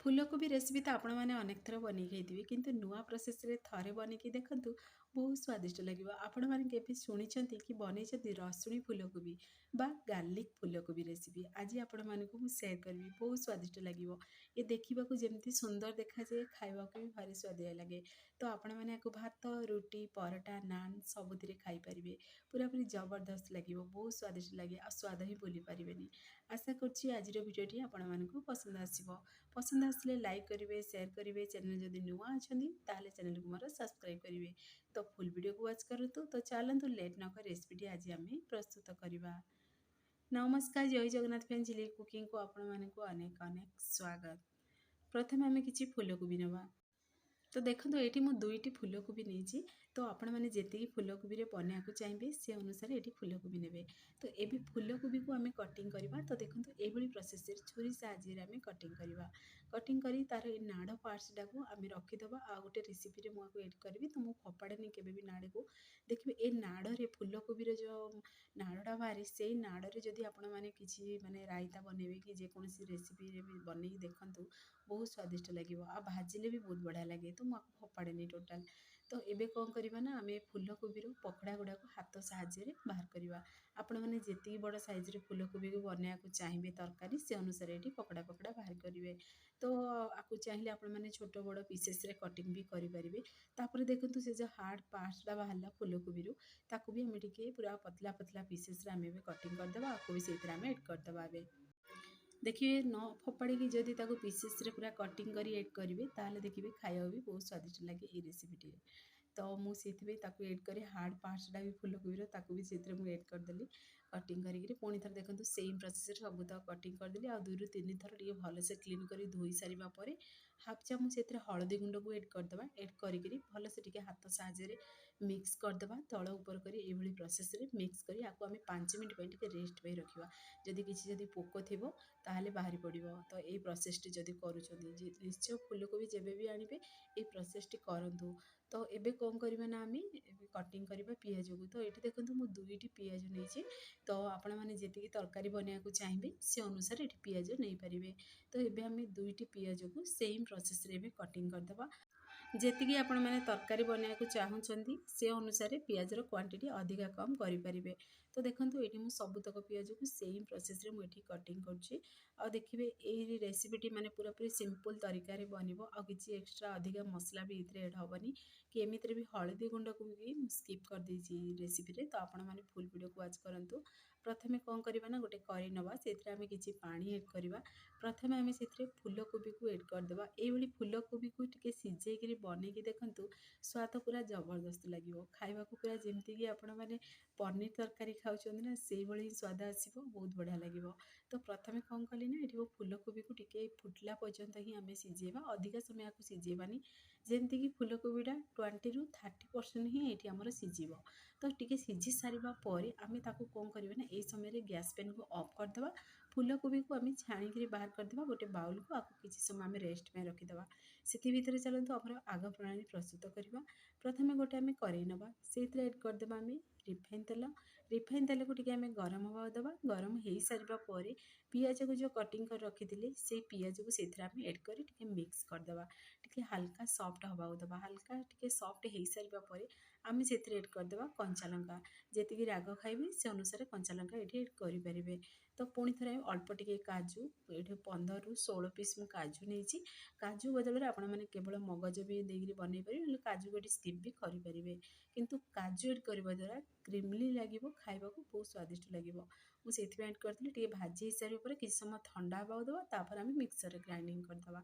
ଫୁଲକୋବି ରେସିପି ତ ଆପଣମାନେ ଅନେକ ଥର ବନେଇ ଖାଇଥିବେ, କିନ୍ତୁ ନୂଆ ପ୍ରୋସେସ୍‌ରେ ଥରେ ବନେଇକି ଦେଖନ୍ତୁ, ବହୁତ ସ୍ୱାଦିଷ୍ଟ ଲାଗିବ। ଆପଣମାନେ କେବେ ଶୁଣିଛନ୍ତି କି ବନେଇଛନ୍ତି ରସୁଣି ଫୁଲକୋବି ବା ଗାର୍ଲିକ୍ ଫୁଲକୋବି ରେସିପି? ଆଜି ଆପଣମାନଙ୍କୁ ମୁଁ ସେୟାର କରିବି, ବହୁତ ସ୍ୱାଦିଷ୍ଟ ଲାଗିବ। ଏ ଦେଖିବାକୁ ଯେମିତି ସୁନ୍ଦର ଦେଖାଯାଏ, ଖାଇବାକୁ ବି ଭାରି ସୁଆଦିଆ ଲାଗେ। ତ ଆପଣମାନେ ୟାକୁ ଭାତ, ରୁଟି, ପରଟା, ନାନ୍ ସବୁଥିରେ ଖାଇପାରିବେ। ପୁରାପୁରି ଜବରଦସ୍ତ ଲାଗିବ, ବହୁତ ସ୍ୱାଦିଷ୍ଟ ଲାଗେ ଆଉ ସ୍ୱାଦ ହିଁ ଭୁଲି ପାରିବେନି। ଆଶା କରୁଛି ଆଜିର ଭିଡ଼ିଓଟି ଆପଣମାନଙ୍କୁ ପସନ୍ଦ ଆସିବ। ପସନ୍ଦ ଆସିଲେ ଲାଇକ୍ କରିବେ, ସେୟାର କରିବେ। ଚ୍ୟାନେଲ ଯଦି ନୂଆ ଅଛନ୍ତି ତାହେଲେ ଚ୍ୟାନେଲକୁ ମୋର ସବସ୍କ୍ରାଇବ୍ କରିବେ। ତ ଫୁଲ୍ ଭିଡ଼ିଓକୁ ୱାଚ୍ କରନ୍ତୁ। ତ ଚାଲନ୍ତୁ ଲେଟ୍ ନକରି ରେସିପିଟି ଆଜି ଆମେ ପ୍ରସ୍ତୁତ କରିବା। ନମସ୍କାର, ଜୟ ଜଗନ୍ନାଥ ଫ୍ରେଣ୍ଡ। ଝିଲିକ୍ କୁକିଂକୁ ଆପଣମାନଙ୍କୁ ଅନେକ ଅନେକ ସ୍ୱାଗତ। ପ୍ରଥମେ ଆମେ କିଛି ଫୁଲକୋବି ନେବା। ତ ଦେଖନ୍ତୁ ଏଇଠି ମୁଁ 2ଟି ଫୁଲକୋବି ନେଇଛି। ତ ଆପଣମାନେ ଯେତିକି ଫୁଲକୋବିରେ ବନେଇବାକୁ ଚାହିଁବେ ସେ ଅନୁସାରେ ଏଠି ଫୁଲକୋବି ନେବେ। ତ ଏବେ ଫୁଲକୋବିକୁ ଆମେ କଟିଂ କରିବା। ତ ଦେଖନ୍ତୁ ଏଇଭଳି ପ୍ରୋସେସ୍‌ରେ ଛୁରୀ ସାହାଯ୍ୟରେ ଆମେ କଟିଂ କରିବା। କଟିଂ କରି ତାର ଏ ନାଡ଼ ପାର୍ଟସଟାକୁ ଆମେ ରଖିଦେବା। ଆଉ ଗୋଟେ ରେସିପିରେ ମୁଁ ଆକୁ ଏଡ୍ କରିବି, ତ ମୁଁ ଫୋପାଡ଼େନି କେବେ ବି ନାଡ଼କୁ। ଦେଖିବେ ଏ ନାଡ଼ରେ ଫୁଲକୋବିର ଯେଉଁ ନାଡ଼ଟା ବାହାରେ, ସେଇ ନାଡ଼ରେ ଯଦି ଆପଣମାନେ କିଛି ମାନେ ରାଇତା ବନେଇବେ କି ଯେକୌଣସି ରେସିପିରେ ବି ବନେଇକି ଦେଖନ୍ତୁ, ବହୁତ ସ୍ୱାଦିଷ୍ଟ ଲାଗିବ। ଆଉ ଭାଜିଲେ ବି ବହୁତ ବଢ଼ିଆ ଲାଗେ। ତ ମୁଁ ଆକୁ ଫୋପାଡ଼େନି ଟୋଟାଲ୍। ତ ଏବେ କ'ଣ କରିବା ନା, ଆମେ ଫୁଲକୋବିର ପକଡ଼ା ଗୁଡ଼ାକୁ ହାତ ସାହାଯ୍ୟରେ ବାହାର କରିବା। ଆପଣମାନେ ଯେତିକି ବଡ଼ ସାଇଜ୍‌ରେ ଫୁଲକୋବିକୁ ବନେଇବାକୁ ଚାହିଁବେ ତରକାରୀ, ସେ ଅନୁସାରେ ଏଠି ପକଡ଼ା ବାହାର କରିବେ। ତ ଆକୁ ଚାହିଁଲେ ଆପଣମାନେ ଛୋଟ ବଡ଼ ପିସେସ୍‌ରେ କଟିଂ ବି କରିପାରିବେ। ତାପରେ ଦେଖନ୍ତୁ ସେ ଯେଉଁ ହାର୍ଡ଼ ପାର୍ଟସଟା ବାହାରିଲା ଫୁଲକୋବିରୁ, ତାକୁ ବି ଆମେ ଟିକେ ପୁରା ପତଲା ପତଲା ପିସେସ୍‌ରେ ଆମେ ଏବେ କଟିଂ କରିଦେବା। ଆକୁ ବି ସେଇଥିରେ ଆମେ ଏଡ୍ କରିଦେବା। ଏବେ ଦେଖିବେ ନ ଫୋପାଡ଼ିକି ଯଦି ତାକୁ ପିସେସ୍‌ରେ ପୁରା କଟିଂ କରି ଏଡ୍ କରିବେ, ତାହେଲେ ଦେଖିବେ ଖାଇବାକୁ ବି ବହୁତ ସ୍ୱାଦିଷ୍ଟ ଲାଗେ ଏଇ ରେସିପିଟିରେ। ତ ମୁଁ ସେଇଥିପାଇଁ ତାକୁ ଏଡ୍ କରି ହାର୍ଡ଼ ପାର୍ଟସଟା ବି ଫୁଲକୋବିର ତାକୁ ବି ସେଇଥିରେ ମୁଁ ଏଡ୍ କରିଦେଲି କଟିଂ କରିକିରି। ପୁଣି ଥରେ ଦେଖନ୍ତୁ ସେମ୍ ପ୍ରୋସେସ୍‌ରେ ସବୁତକ କଟିଂ କରିଦେଲି। ଆଉ 2ରୁ 3 ଥର ଟିକେ ଭଲସେ କ୍ଲିନ୍ କରି ଧୋଇ ସାରିବା ପରେ ହାଫ୍ ଚାମଚ ସେଥିରେ ହଳଦୀ ଗୁଣ୍ଡକୁ ଏଡ୍ କରିଦେବା। ଏଡ୍ କରିକିରି ଭଲସେ ଟିକେ ହାତ ସାହାଯ୍ୟରେ ମିକ୍ସ କରିଦେବା। ତଳ ଉପର କରି ଏଇଭଳି ପ୍ରୋସେସ୍‌ରେ ମିକ୍ସ କରି ଆକୁ ଆମେ 5 ମିନିଟ୍ ପାଇଁ ଟିକେ ରେଷ୍ଟ ପାଇଁ ରଖିବା। ଯଦି ପୋକ ଥିବ ତାହେଲେ ବାହାରି ପଡ଼ିବ। ତ ଏଇ ପ୍ରୋସେସ୍‌ଟି ଯଦି କରୁଛନ୍ତି, ନିଶ୍ଚୟ ଫୁଲକୋବି ଯେବେ ବି ଆଣିବେ ଏଇ ପ୍ରୋସେସ୍‌ଟି କରନ୍ତୁ। ତ ଏବେ କ'ଣ କରିବା ନା, ଆମେ ଏବେ କଟିଂ କରିବା ପିଆଜକୁ। ତ ଏଠି ଦେଖନ୍ତୁ ମୁଁ 2ଟି ପିଆଜ ନେଇଛି। ତ ଆପଣମାନେ ଯେତିକି ତରକାରୀ ବନେଇବାକୁ ଚାହିଁବେ ସେ ଅନୁସାରେ ଏଠି ପିଆଜ ନେଇପାରିବେ। ତ ଏବେ ଆମେ 2ଟି ପିଆଜକୁ ସେମ୍ ପ୍ରୋସେସ୍‌ରେ ଏବେ କଟିଂ କରିଦେବା। ଯେତିକି ଆପଣମାନେ ତରକାରୀ ବନେଇବାକୁ ଚାହୁଁଛନ୍ତି ସେ ଅନୁସାରେ ପିଆଜର କ୍ୱାଣ୍ଟିଟି ଅଧିକା କମ୍ କରିପାରିବେ। ତ ଦେଖନ୍ତୁ ଏଇଠି ମୁଁ ସବୁତକ ପିଆଜକୁ ସେମ୍ ପ୍ରୋସେସ୍‌ରେ ମୁଁ ଏଠି କଟିଂ କରୁଛି। ଆଉ ଦେଖିବେ ଏଇ ରେସିପିଟି ମାନେ ପୁରାପୁରି ସିମ୍ପଲ୍ ତରିକାରେ ବନିବ। ଆଉ କିଛି ଏକ୍ସଟ୍ରା ଅଧିକା ମସଲା ବି ଏଥିରେ ଏଡ୍ ହେବନି କି ଏମିତିରେ ବି ହଳଦୀ ଗୁଣ୍ଡକୁ ବି ମୁଁ ସ୍କିପ୍ କରିଦେଇଛି ଏଇ ରେସିପିରେ। ତ ଆପଣମାନେ ଫୁଲ୍ ଭିଡ଼ିଓକୁ ୱାଚ୍ କରନ୍ତୁ। ପ୍ରଥମେ କ'ଣ କରିବା ନା, ଗୋଟେ କଢ଼େଇ ନେବା। ସେଥିରେ ଆମେ କିଛି ପାଣି ଏଡ୍ କରିବା। ପ୍ରଥମେ ଆମେ ସେଥିରେ ଫୁଲକୋବିକୁ ଏଡ୍ କରିଦେବା। ଏଇଭଳି ଫୁଲକୋବିକୁ ଟିକେ ସିଝେଇକିରି ବନେଇକି ଦେଖନ୍ତୁ, ସ୍ୱାଦ ପୁରା ଜବରଦସ୍ତ ଲାଗିବ। ଖାଇବାକୁ ପୁରା ଯେମିତିକି ଆପଣମାନେ ପନିର ତରକାରୀ ଖାଉଛନ୍ତି ନା, ସେଇଭଳି ହିଁ ସ୍ୱାଦ ଆସିବ, ବହୁତ ବଢ଼ିଆ ଲାଗିବ। ତ ପ୍ରଥମେ କ'ଣ କଲି ନା, ଏଠି ମୁଁ ଫୁଲକୋବିକୁ ଟିକେ ଫୁଟିଲା ପର୍ଯ୍ୟନ୍ତ ହିଁ ଆମେ ସିଝେଇବା। ଅଧିକା ସମୟ ଆକୁ ସିଝେଇବାନି। ଯେମିତିକି ଫୁଲକୋବିଟା 20ରୁ 30% ହିଁ ଏଠି ଆମର ସିଝିବ। ତ ଟିକେ ସିଝି ସାରିବା ପରେ ଆମେ ତାକୁ କ'ଣ କରିବା ନା, ଏଇ ସମୟରେ ଗ୍ୟାସ୍ ଫ୍ଲେମ୍‌କୁ ଅଫ୍ କରିଦେବା। ଫୁଲକୋବିକୁ ଆମେ ଛାଣିକିରି ବାହାର କରିଦେବା ଗୋଟେ ବାଉଲ୍‌କୁ। ଆକୁ କିଛି ସମୟ ଆମେ ରେଷ୍ଟ ପାଇଁ ରଖିଦେବା। ସେଥି ଭିତରେ ଚାଲନ୍ତୁ ଆମର ଆଗ ପ୍ରଣାଳୀ ପ୍ରସ୍ତୁତ କରିବା। ପ୍ରଥମେ ଗୋଟେ ଆମେ କଢ଼େଇ ନେବା। ସେଇଥିରେ ଏଡ୍ କରିଦେବା ଆମେ ରିଫାଇନ୍ ତେଲ। ରିଫାଇନ୍ ତେଲକୁ ଟିକେ ଆମେ ଗରମ ହେବାକୁ ଦେବା। ଗରମ ହେଇସାରିବା ପରେ ପିଆଜକୁ ଯେଉଁ କଟିଂ କରି ରଖିଥିଲେ ସେଇ ପିଆଜକୁ ସେଇଥିରେ ଆମେ ଏଡ୍ କରି ଟିକେ ମିକ୍ସ କରିଦେବା। ଟିକେ ହାଲକା ସଫ୍ଟ ହେବାକୁ ଦେବା। ହାଲକା ଟିକେ ସଫ୍ଟ ହେଇସାରିବା ପରେ ଆମେ ସେଥିରେ ଏଡ୍ କରିଦେବା କଞ୍ଚାଲଙ୍କା। ଯେତିକି ରାଗ ଖାଇବେ ସେ ଅନୁସାରେ କଞ୍ଚାଲଙ୍କା ଏଠି ଏଡ୍ କରିପାରିବେ। ତ ପୁଣି ଥରେ ଅଳ୍ପ ଟିକେ କାଜୁ, ଏଇଠି 15ରୁ 16 ପିସ୍ ମୁଁ କାଜୁ ନେଇଛି। କାଜୁ ବଦଳରେ ଆପଣମାନେ କେବଳ ମଗଜ ବି ଦେଇକିରି ବନେଇ ପାରିବେ, ନହେଲେ କାଜୁକୁ ଏଠି ସ୍କିପ୍ ବି କରିପାରିବେ। କିନ୍ତୁ କାଜୁ ଏଡ୍ କରିବା ଦ୍ୱାରା କ୍ରିମି ଲାଗିବ, ଖାଇବାକୁ ବହୁତ ସ୍ୱାଦିଷ୍ଟ ଲାଗିବ। ମୁଁ ସେଇଥିପାଇଁ ଏଡ୍ କରିଥିଲି। ଟିକେ ଭାଜି ହେଇସାରିବା ପରେ କିଛି ସମୟ ଥଣ୍ଡା ହେବାକୁ ଦେବା। ତାପରେ ଆମେ ମିକ୍ସରରେ ଗ୍ରାଇଣ୍ଡିଙ୍ଗ କରିଦେବା।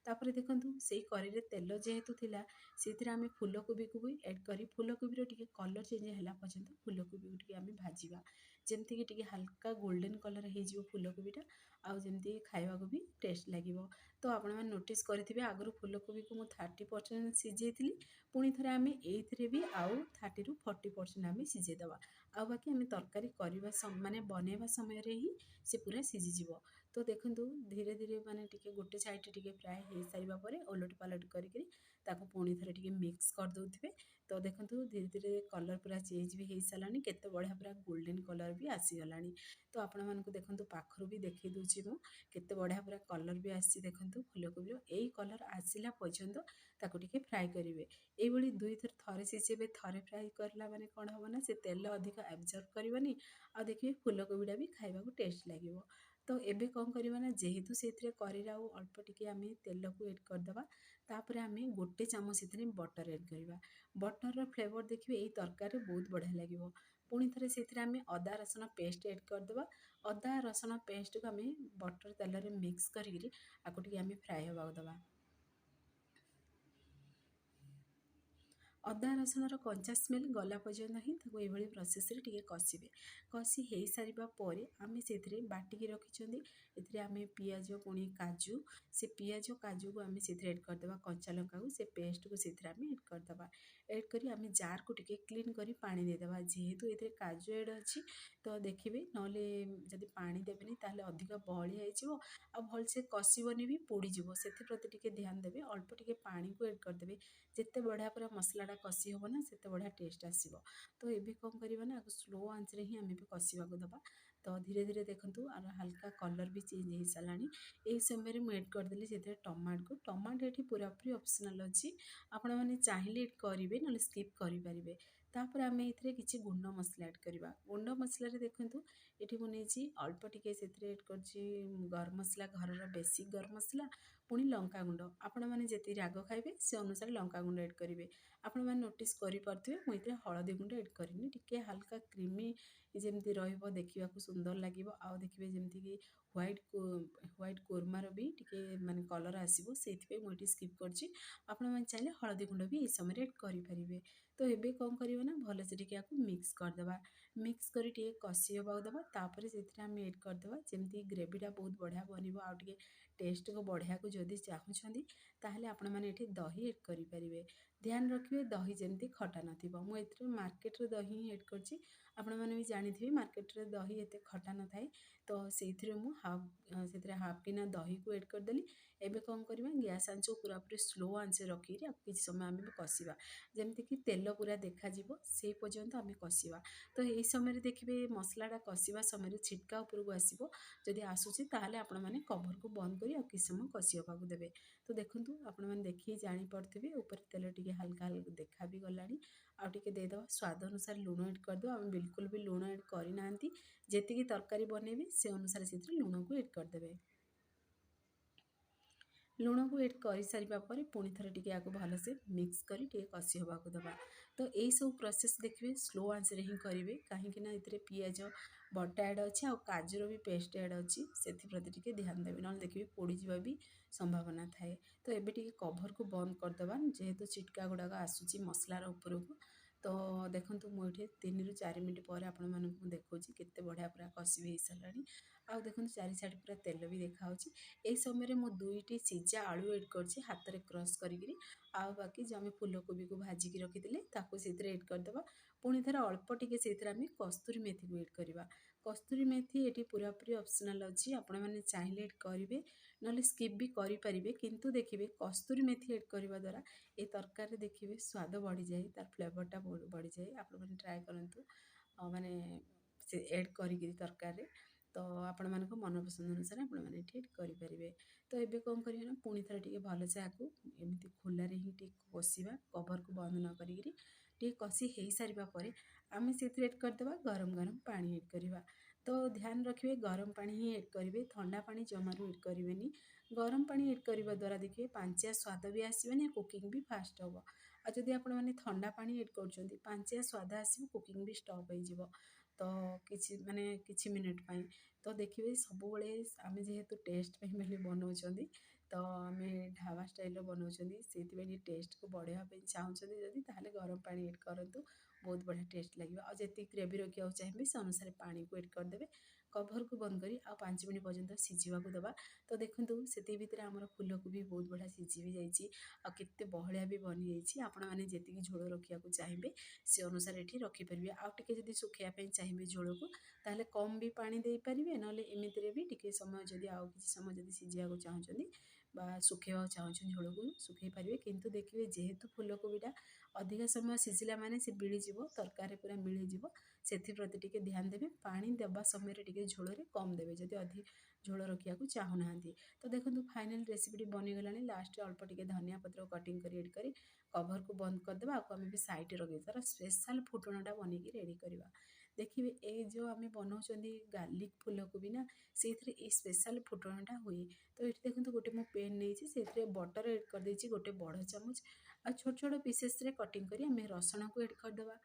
ତାପରେ ଦେଖନ୍ତୁ ସେଇ କଢ଼େଇରେ ତେଲ ଯେହେତୁ ଥିଲା, ସେଥିରେ ଆମେ ଫୁଲକୋବିକୁ ବି ଏଡ୍ କରି ଫୁଲକୋବିର ଟିକେ କଲର୍ ଚେଞ୍ଜ ହେଲା ପର୍ଯ୍ୟନ୍ତ ଫୁଲକୋବିକୁ ଟିକେ ଆମେ ଭାଜିବା। ଯେମିତିକି ଟିକେ ହାଲକା ଗୋଲ୍ଡେନ୍ କଲର୍ ହେଇଯିବ ଫୁଲକୋବିଟା, ଆଉ ଯେମିତି ଖାଇବାକୁ ବି ଟେଷ୍ଟ ଲାଗିବ। ତ ଆପଣମାନେ ନୋଟିସ୍ କରିଥିବେ ଆଗରୁ ଫୁଲକୋବିକୁ ମୁଁ 30% ସିଝେଇଥିଲି। ପୁଣି ଥରେ ଆମେ ଏଇଥିରେ ବି ଆଉ 30ରୁ 40% ଆମେ ସିଝେଇଦେବା। ଆଉ ବାକି ଆମେ ତରକାରୀ କରିବା ମାନେ ବନେଇବା ସମୟରେ ହିଁ ସେ ପୁରା ସିଝିଯିବ। तो देखंतु धीरे धीरे माने टिके गोटे साइड टिके फ्राए हो सारिबा परे ओलट पालट करिकरी ताको पुणी थरे टिके मिक्स कर दउथिबे। तो देखंतु धीरे धीरे कलर पूरा चेंज भी हो सारानी, केते बढ़िया पूरा गोल्डन कलर भी आसी गलानी। तो आपण मानकु देखंतु पाखरु भी देखै दउछि मु केते बढ़िया पूरा कलर भी आसी देखंतु फूलकोबी एई कलर आसिला पर्यंत ताको टिके फ्राए करिवे। एई भली दुई थर थरे सिझेबे, थरे फ्राए करला माने कोन हबो ना से तेल अधिक एब्जॉर्ब करबनी आ देखिए फूलकोबीटा भी खाइबाकू टेस्ट लागिवो। तो एबे कौन करबा ना जेहेतु सेथिरे करिरा अल्प टिके आमे तेल को ऐड करदबा, तापरे आमे गोटे चामच एथिरे बटर ऐड करिबा। बटर रो फ्लेवर देखिबे एई तरकारी बहुत बढ़िया लागिवो। पुणी थरे सेथिरे आमे अदा रसुण पेस्ट ऐड करदबा। अदा रसुण पेस्ट को आमे बटर तेल रे मिक्स करिकरी आको टिके आमे फ्राए होबाक दबा। अदा रसुणर कंचा स्मेल गला पर्यंत ही ताको एभली प्रोसेस रे टिके कसिबे। कसी हेई सारिबा परे आमे सेथिरे बाटिकी रखिछंदी एथिरे आमे पियाज पुणी काजू, से पियाज काजू को आमे सेथिरे ऐड करदबा, कंचा लंका को से पेस्ट को सेथिरे आमे ऐड करदबा। ऐड करी आमे जार को टिके क्लीन करी पानी देदबा। जेहेतु एथिरे काजू ऐड अछि तो देखिबे नले जदि पानी देबेनी ताले अधिक बहलिया हेजिवो आ भलसे कसिबनी भी पोड़ी जिवो। सेथि प्रति टिके ध्यान देबे, अल्प टिके पानी को ऐड करदेबे। जेते बढ़िया पूरा मसलाटा कसी हबो ना सेते बढ़िया टेस्ट आसीबो। तो एबे कौन करिबा ना स्लो आंच रे ही आमे भी कसिबाकू दबा। तो धीरे धीरे देखंतु आर हल्का कलर भी चेंज हो सारानी। एई समय रे मु ऐड करदेली सेते टमाटो को। टमाटो एठी पूरापूरी ऑप्शनल अछि, आपण माने चाहिले ऐड करिवे नले स्किप करि परिबे। तापर आमे एथिरे किछि गुंड मसला ऐड करिबा। गुंड मसला रे देखंतु एठी मु नेछि अल्प टिके सेथिरे ऐड करछि गरम मसला, घरर बेसिक गरम मसला, पुणी लंका गुंड। आपण माने जेति राग खाइबे से अनुसार लंका गुंड ऐड करिवे। आपण माने नोटिस करि पारथिबे मु एथिरे हळदी गुंड ऐड करिनि। टिके हल्का क्रीमी जेमति रहिबो देखिबाकू सुंदर लागिबो आ देखिबे जेमति कि व्हाइट कोरमार भी टिके माने कलर आसीबो सेथिबे मु एठी स्किप करछि। आपण माने चाहिले हळदी गुंड भी ए समय रे ऐड करि परिबे। तो एबे कोन करिबो ना भले से टिके आकू मिक्स करदबा। मिक्स करी टिके कसी होबाक दबा। तापरे सेथिरे आमे ऐड करदबा जेमति ग्रेवीटा बहुत बढ़िया बनिबो आ टिके टेस्ट को बढ़िया को जदि चाहुछंदी ताहले आपण माने एठी दही ऐड करि परिबे। ध्यान रखिबे दही जेमति खटा नथिबो। मु एथिरे मार्केट रे दही ही ऐड करछि। आपण माने भी जानिथिबे मार्केट रे दही एते खटा न थाए। तो सेथिरे मु सेथिरे हाफ गिना दही को ऐड करदेली। एबे कोन करबा गैस आंच को पूरापूरी स्लो आंच रखिरी आ किछि समय आमे कसिबा। जेमति कि तेल पूरा देखा जिवो सेई पर्यंत आमे कसिबा। तो एई समय रे देखिबे मसलाटा कसिबा समय रे छिटका उपरକୁ आसीबो। जदि आसुछि ताहले आपण माने कभर को बंद करी आ किछि समय कसी होबाकू देबे। तो देखंतु आपण माने देखि जानि पारथिबे ऊपर तेल टिके हल्का हल्का देखा भी गलानी। आ टिके देदबा स्वाद अनुसार लूण ऐड करदबा। आमे बिल्कुल भी लूण ऐड करि नांती। जेतिकी तरकारी बनेबे से अनुसार सेथिरे लूण को ऐड करदेबे। लूण को ऐड कर सारिबा परे पुणी थरे टिके आको भलसे मिक्स करी टिके कसी होबाकू दबा। तो एई सब प्रोसेस देखिबे स्लो आंच रे ही करिवे काहेकि ना एथिरे पियाज बटा ऐड अछि आ काजूर भी पेस्ट ऐड अछि। सेथि प्रति टिके ध्यान देबे नले देखिबे पोड़ी जिबा भी संभावना थाए। तो एबे टिके कभर को बंद करदबा जेहेतु छिटका गुडाक आसुछि मसलार उपरକୁ। तो देखंतु मु एठी 3 रु 4 मिनिट पर आपण मानकु देखौछि केते बढ़िया पूरा कसी भी सारानी। आ देखंतु चारि साइड पूरा तेल भी देखा होछि। एई समय रे मु दुईटी सिझा आलू ऐड करछि हाथ रे क्रश करिकरी। आ बाकी जे आमे फूलकोबी को भाजी की रखिथिले ताको सेथिरे ऐड करदबा। पुणी थरे अल्प टिके सेथिरे आमे कस्तूरी मेथी को ऐड करिबा। कस्तूरी मेथी एठी पूरापूरी ऑप्शनल अछि, आपण माने चाहिले ऐड करिवे नले स्किप भी करि परिबे। किंतु देखिबे कस्तूरी मेथी ऐड करिबा द्वारा ए तरकारी देखिबे स्वाद बढ़ी जाए, तार फ्लेवरटा बढ़ी जाए। आपण माने ट्राई करंतु माने से ऐड करिकरी तरकारी रे। तो आपण मानको मन पसंद अनुसार आपण माने एठी ऐड करि परिबे। तो एबे कौन करिबे ना पुणी थरे टिके भलसे आकू एमति खोला रे ही टिके कसिबा कभर को बंद न करिकरी। टिके कसी हेई सारिबा परे आमे सेथिरे ऐड करदबा गरम गरम पानी ऐड करिबा। तो ध्यान रखिबे गरम पानी ही ऐड करिबे, ठंडा पानी जमारू ऐड करिवेनी। गरम पानी ऐड करिबा द्वारा देखिबे पांचिया स्वाद भी आसीबेनी, कुकिंग भी फास्ट होबो। आ जदि आपण माने ठंडा पानी ऐड करछंती पांचिया स्वाद आसीबो, कुकिंग भी स्टॉप होई जिवो। तो किछि माने किछि मिनिट पई तो देखिबे सब बेले आमे जेहेतु टेस्ट पे बेले बनाउछंती तो आमे ढाबा स्टाइल रो बनाउछंती सेति बेले टेस्ट को बढ़िया पे चाहुछंती जदि ताहले गरम पानी ऐड करंतु बहुत बढ़िया टेस्ट लागिबो। आ जेति ग्रेवी रखिया चाहेबे से अनुसार पानी को ऐड कर देबे। କଭରକୁ ବନ୍ଦ କରି ଆଉ 5 ମିନିଟ୍ ପର୍ଯ୍ୟନ୍ତ ସିଝିବାକୁ ଦେବା। ତ ଦେଖନ୍ତୁ ସେତିକି ଭିତରେ ଆମର ଫୁଲକୋବି ବହୁତ ବଢ଼ିଆ ସିଝି ବି ଯାଇଛି ଆଉ କେତେ ବହଳିଆ ବି ବନିଯାଇଛି। ଆପଣମାନେ ଯେତିକି ଝୋଳ ରଖିବାକୁ ଚାହିଁବେ ସେ ଅନୁସାରେ ଏଠି ରଖିପାରିବେ। ଆଉ ଟିକେ ଯଦି ଶୁଖେଇବା ପାଇଁ ଚାହିଁବେ ଝୋଳକୁ ତାହେଲେ କମ୍ ବି ପାଣି ଦେଇପାରିବେ, ନହେଲେ ଏମିତିରେ ବି ଟିକେ ସମୟ ଯଦି ଆଉ କିଛି ସମୟ ଯଦି ସିଝିବାକୁ ଚାହୁଁଛନ୍ତି ବା ଶୁଖେଇବାକୁ ଚାହୁଁଛନ୍ତି ଝୋଳକୁ ଶୁଖେଇ ପାରିବେ। କିନ୍ତୁ ଦେଖିବେ ଯେହେତୁ ଫୁଲକୋବିଟା ଅଧିକା ସମୟ ସିଝିଲା ମାନେ ସେ ମିଳିଯିବ, ତରକାରୀ ପୁରା ମିଳିଯିବ। ସେଥିପ୍ରତି ଟିକେ ଧ୍ୟାନ ଦେବେ। ପାଣି ଦେବା ସମୟରେ ଟିକେ ଝୋଳରେ କମ୍ ଦେବେ ଯଦି ଅଧିକ ଝୋଳ ରଖିବାକୁ ଚାହୁଁନାହାନ୍ତି। ତ ଦେଖନ୍ତୁ ଫାଇନାଲ୍ ରେସିପିଟି ବନିଗଲାଣି। ଲାଷ୍ଟରେ ଅଳ୍ପ ଟିକେ ଧନିଆ ପତ୍ର କଟିଂ କରି ଏଡ୍ କରି କଭରକୁ ବନ୍ଦ କରିଦେବା। ଆକୁ ଆମେ ବି ସାଇଡ଼ରେ ରଖିଦେବା। ତା'ର ସ୍ପେଶାଲ୍ ଫୁଟଣଟା ବନେଇକି ରେଡ଼ି କରିବା। ଦେଖିବେ ଏଇ ଯେଉଁ ଆମେ ବନାଉଛନ୍ତି ଗାର୍ଲିକ୍ ଫୁଲକୋବି ନା, ସେଇଥିରେ ଏଇ ସ୍ପେଶାଲ୍ ଫୁଟଣଟା ହୁଏ। ତ ଏଠି ଦେଖନ୍ତୁ ଗୋଟେ ମୁଁ ପେନ୍ ନେଇଛି, ସେଥିରେ ବଟର ଏଡ୍ କରିଦେଇଛି ଗୋଟେ ବଡ଼ ଚାମଚ। ଆଉ ଛୋଟ ଛୋଟ ପିସେସ୍ରେ କଟିଂ କରି ଆମେ ରସୁଣକୁ ଏଡ୍ କରିଦେବା।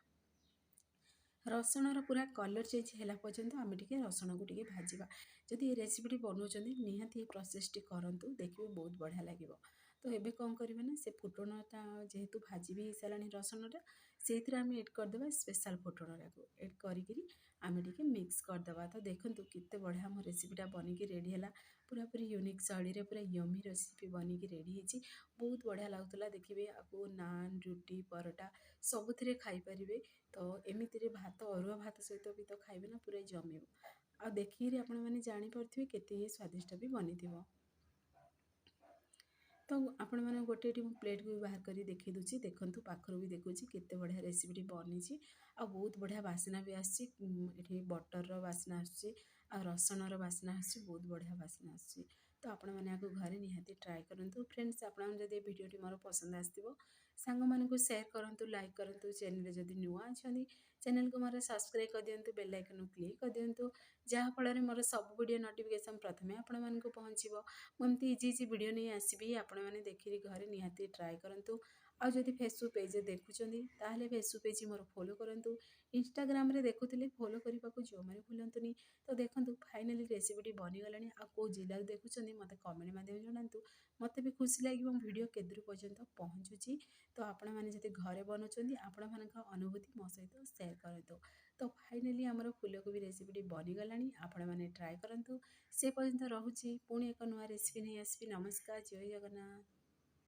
ରସୁଣର ପୁରା କଲର୍ ଚେଞ୍ଜ ହେଲା ପର୍ଯ୍ୟନ୍ତ ଆମେ ଟିକେ ରସୁଣକୁ ଟିକେ ଭାଜିବା। ଯଦି ଏ ରେସିପିଟି ବନାଉଛନ୍ତି ନିହାତି ଏ ପ୍ରୋସେସ୍ଟି କରନ୍ତୁ, ଦେଖିବେ ବହୁତ ବଢ଼ିଆ ଲାଗିବ। ତ ଏବେ କ'ଣ କରିବେ ନା, ସେ ଫୁଟଣଟା ଯେହେତୁ ଭାଜି ବି ହେଇସାରିଲାଣି ରସୁଣଟା, ସେଇଥିରେ ଆମେ ଏଡ୍ କରିଦେବା ସ୍ପେଶାଲ୍ ଫୁଟଣଟାକୁ। ଏଡ୍ କରିକିରି ଆମେ ଟିକେ ମିକ୍ସ କରିଦେବା। ତ ଦେଖନ୍ତୁ କେତେ ବଢ଼ିଆ ଆମ ରେସିପିଟା ବନିକି ରେଡ଼ି ହେଲା। ପୁରାପୁରି ୟୁନିକ୍ ଶୈଳୀରେ ପୁରା ୟମି ରେସିପି ବନିକି ରେଡ଼ି ହେଇଛି। ବହୁତ ବଢ଼ିଆ ଲାଗୁଥିଲା। ଦେଖିବେ ଆକୁ ନାନ୍, ରୁଟି, ପରଟା ସବୁଥିରେ ଖାଇପାରିବେ। ତ ଏମିତିରେ ଭାତ, ଅରୁଆ ଭାତ ସହିତ ବି ତ ଖାଇବେ ନା, ପୁରା ଜମିବ। ଆଉ ଦେଖିକିରି ଆପଣମାନେ ଜାଣିପାରୁଥିବେ କେତେ ଇଏ ସ୍ୱାଦିଷ୍ଟ ବି ବନିଥିବ। ତ ଆପଣମାନଙ୍କୁ ଗୋଟେ ଏଠି ମୁଁ ପ୍ଲେଟ୍କୁ ବି ବାହାର କରି ଦେଖାଇ ଦେଉଛି। ଦେଖନ୍ତୁ ପାଖରୁ ବି ଦେଖୁଛି କେତେ ବଢ଼ିଆ ରେସିପିଟି ବନିଛି ଆଉ ବହୁତ ବଢ଼ିଆ ବାସ୍ନା ବି ଆସିଛି। ଏଠି ବଟରର ବାସ୍ନା ଆସୁଛି ଆଉ ରସୁଣର ବାସ୍ନା ଆସୁଛି, ବହୁତ ବଢ଼ିଆ ବାସ୍ନା ଆସୁଛି। ତ ଆପଣମାନେ ଆକୁ ଘରେ ନିହାତି ଟ୍ରାଏ କରନ୍ତୁ। ଫ୍ରେଣ୍ଡସ୍, ଆପଣମାନେ ଯଦି ଏ ଭିଡ଼ିଓଟି ମୋର ପସନ୍ଦ ଆସିଥିବ ସାଙ୍ଗମାନଙ୍କୁ ସେୟାର କରନ୍ତୁ, ଲାଇକ୍ କରନ୍ତୁ। ଚ୍ୟାନେଲରେ ଯଦି ନୂଆ ଅଛନ୍ତି ଚ୍ୟାନେଲକୁ ମୋର ସବସ୍କ୍ରାଇବ୍ କରିଦିଅନ୍ତୁ, ବେଲ୍ ଆଇକନ୍କୁ କ୍ଲିକ୍ କରିଦିଅନ୍ତୁ, ଯାହାଫଳରେ ମୋର ସବୁ ଭିଡ଼ିଓ ନୋଟିଫିକେସନ୍ ପ୍ରଥମେ ଆପଣମାନଙ୍କୁ ପହଞ୍ଚିବ। ମୁଁ ଏମିତି ଇଜି ଇଜି ଭିଡ଼ିଓ ନେଇ ଆସିବି, ଆପଣମାନେ ଦେଖିକି ଘରେ ନିହାତି ଟ୍ରାଏ କରନ୍ତୁ। ଆଉ ଯଦି ଫେସବୁକ୍ ପେଜ୍ରେ ଦେଖୁଛନ୍ତି ତାହେଲେ ଫେସବୁକ୍ ପେଜ୍ ମୋର ଫଲୋ କରନ୍ତୁ। ଇନଷ୍ଟାଗ୍ରାମରେ ଦେଖୁଥିଲେ ଫଲୋ କରିବାକୁ ଯେଉଁମାନେ ଭୁଲନ୍ତୁନି। ତ ଦେଖନ୍ତୁ ଫାଇନାଲି ରେସିପିଟି ବନିଗଲାଣି। ଆଉ କେଉଁ ଜିଲ୍ଲାରୁ ଦେଖୁଛନ୍ତି ମୋତେ କମେଣ୍ଟ ମାଧ୍ୟମରେ ଜଣାନ୍ତୁ। ମୋତେ ବି ଖୁସି ଲାଗିବ ଭିଡ଼ିଓ କେତେ ଦୂର ପର୍ଯ୍ୟନ୍ତ ପହଞ୍ଚୁଛି। ତ ଆପଣମାନେ ଯଦି ଘରେ ବନାଉଛନ୍ତି ଆପଣମାନଙ୍କ ଅନୁଭୂତି ମୋ ସହିତ ସେୟାର କରନ୍ତୁ। ତ ଫାଇନାଲି ଆମର ଫୁଲକୋବି ରେସିପିଟି ବନିଗଲାଣି, ଆପଣମାନେ ଟ୍ରାଏ କରନ୍ତୁ। ସେ ପର୍ଯ୍ୟନ୍ତ ରହୁଛି, ପୁଣି ଏକ ନୂଆ ରେସିପି ନେଇ ଆସିବି। ନମସ୍କାର, ଜୟ ଜଗନ୍ନାଥ।